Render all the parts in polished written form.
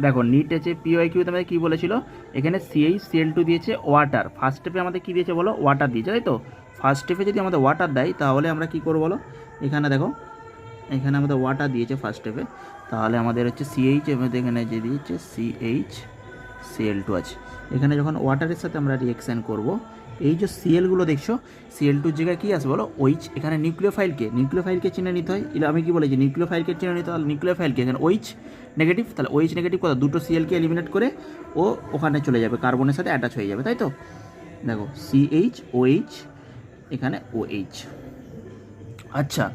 দেখো নিট আছে পিওয়াইকিউতে আমাদের কী বলেছিল, এখানে CH Cl2 দিয়েছে ওয়াটার, ফার্স্ট স্টেপে আমাদের কী দিয়েছে বলো, ওয়াটার দিয়েছে, তাই তো। ফার্স্ট স্টেপে যদি আমাদের ওয়াটার দেয় তাহলে আমরা কী করবো বলো, এখানে দেখো এখানে আমাদের ওয়াটার দিয়েছে ফার্স্ট স্টেপে, তাহলে আমাদের হচ্ছে CH আমাদের এখানে যে দিয়েছে CH Cl2 আছে। এখানে যখন ওয়াটারের সাথে আমরা রিয়েকশান করব, এই যে সিএলগুলো দেখছো, Cl2 জায়গায় কী আসবে বলো, OH। এখানে নিউক্লিওফাইলকে চিনে নিতে হয়, আমি কি বলেছি নিউক্লিওফাইলকে চিনে নিতে হয়, নিউক্লিওফাইলকে এখানে OH নেগেটিভ, তাহলে OH নেগেটিভ কথা, দুটো সিএলকে এলিমিনেট করে ও ওখানে চলে যাবে, কার্বনের সাথে অ্যাটাচ হয়ে যাবে, তাই তো। দেখো CH OH, এখানে OH। আচ্ছা,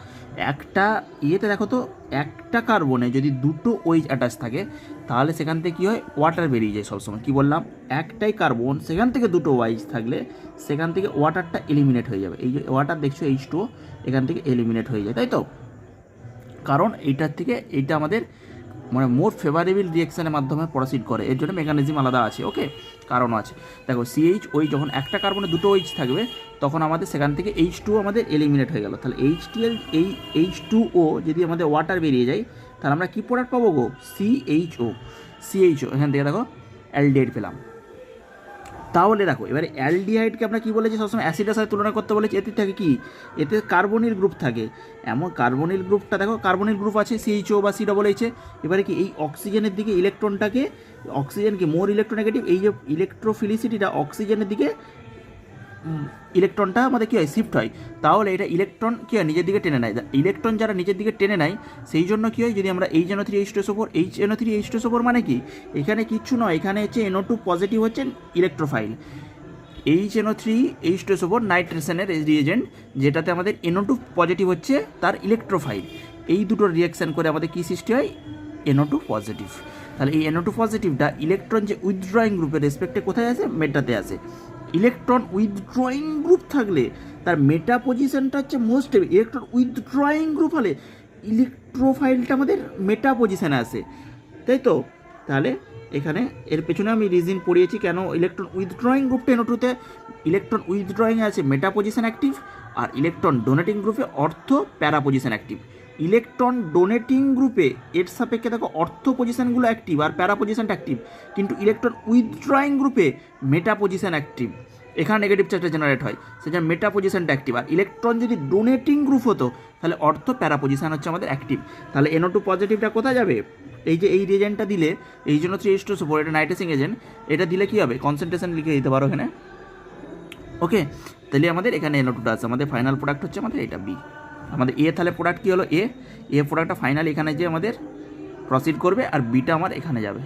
একটা ইয়েতে দেখো তো, একটা কার্বনে যদি দুটো OH অ্যাটাচ থাকে তাহলে সেখান থেকে কী হয়, ওয়াটার বেরিয়ে যায় সবসময়। কী বললাম, একটাই কার্বন সেখান থেকে দুটো OH থাকলে সেখান থেকে ওয়াটারটা এলিমিনেট হয়ে যাবে। এই যে ওয়াটার দেখছো H2O, এখান থেকে এলিমিনেট হয়ে যায়, তাই তো। কারণ এইটার থেকে এইটা আমাদের মানে মোর ফেভারেবল রিয়েকশানের মাধ্যমে প্রসিড করে, এর জন্য মেকানিজম আলাদা আছে, ওকে, কারণও আছে। দেখো CH OH যখন একটা কার্বনে দুটো OH থাকবে তখন আমাদের সেখান থেকে H2O আমাদের এলিমিনেট হয়ে গেল, তাহলে HCl এই H2O যদি আমাদের ওয়াটার বেরিয়ে যায় তাহলে আমরা কী প্রোডাক্ট পাবো গো, CHO। এখান থেকে দেখো অ্যালডিহাইড পেলাম। তাহলে দেখো এবারে অ্যালডিহাইডকে আমরা কী বলেছি, সবসময় অ্যাসিডের সাথে তুলনা করতে বলেছি, এতে থাকে কি, এতে কার্বনিল গ্রুপ থাকে। এমন কার্বনিল গ্রুপটা দেখো, কার্বনিল গ্রুপ আছে CHO বা COOH। এবারে কি এই অক্সিজেনের দিকে ইলেকট্রনটাকে, অক্সিজেনকে মোর ইলেকট্রোনেগেটিভ, এই যে ইলেকট্রোফিলিসিটিটা অক্সিজেনের দিকে ইলেকট্রনটা আমাদের কী হয়, শিফট হয়। তাহলে এটা ইলেকট্রন কী হয়, নিজের দিকে টেনে নেয়। ইলেকট্রন যারা নিজের দিকে টেনে নেয় সেই জন্য কী হয়, যদি আমরা HNO3H2SO4 মানে কি, এখানে কিচ্ছু নয়, এখানে হচ্ছে NO2 পজিটিভ হচ্ছে ইলেকট্রোফাইল, HNO3H2SO4 নাইট্রেশনের রিয়েজেন্ট, যেটাতে আমাদের NO2 পজিটিভ হচ্ছে তার ইলেকট্রোফাইল। এই দুটো রিয়াকশান করে আমাদের কী সৃষ্টি হয়, NO2 পজিটিভ। তাহলে এই NO2 পজিটিভটা ইলেকট্রন যে উইথড্রয়িং গ্রুপের রেসপেক্টে কোথায় আসে, মেটাতে আসে। ইলেকট্রন উইথড্রয়িং গ্রুপ থাকলে তার মেটা পজিশনটা হচ্ছে মোস্ট, ইলেকট্রন উইথড্রয়িং গ্রুপ হলে ইলেকট্রোফাইলটা আমাদের মেটা পজিশানে আসে, তাই তো। তাহলে এখানে এর পেছনে আমি রিজন পড়িয়েছি কেন ইলেকট্রন উইথড্রয়িং গ্রুপটা NO2-তে, ইলেকট্রন উইথড্রয়িংয়ে আছে মেটা পজিশন অ্যাক্টিভ, আর ইলেকট্রন ডোনেটিং গ্রুপে অর্থ প্যারা পজিশন অ্যাক্টিভ। ইলেকট্রন ডোনেটিং গ্রুপে এর সাপেক্ষে দেখো অর্থ পজিশনগুলো অ্যাক্টিভ আর প্যারা পজিশনটা অ্যাক্টিভ, কিন্তু ইলেকট্রন উইথড্রয়িং গ্রুপে মেটা পজিশন অ্যাক্টিভ, এখানে নেগেটিভ চার্জটা জেনারেট হয়, সেজন্য মেটা পজিশনটা অ্যাক্টিভ। আর ইলেকট্রন যদি ডোনেটিং গ্রুপ হতো তাহলে অর্থ প্যারা পজিশন হচ্ছে আমাদের অ্যাক্টিভ। তাহলে NO2 পজিটিভটা কোথায় যাবে, এই যে এই রিয়েজেন্টটা দিলে, এই জন্য HNO3H2SO4, এটা নাইট্রেসিং এজেন্ট, এটা দিলে কী হবে, কনসেন্ট্রেশন লিখে দিতে পারো এখানে, ওকে। তাহলে আমাদের এখানে NO2টা আছে, আমাদের ফাইনাল প্রোডাক্ট হচ্ছে আমাদের এটা B। আমাদের A তাহলে প্রোডাক্ট কী হলো, A প্রোডাক্টটা ফাইনাল এখানে যে আমাদের প্রসিড করবে, আর বিটা আমার এখানে যাবে।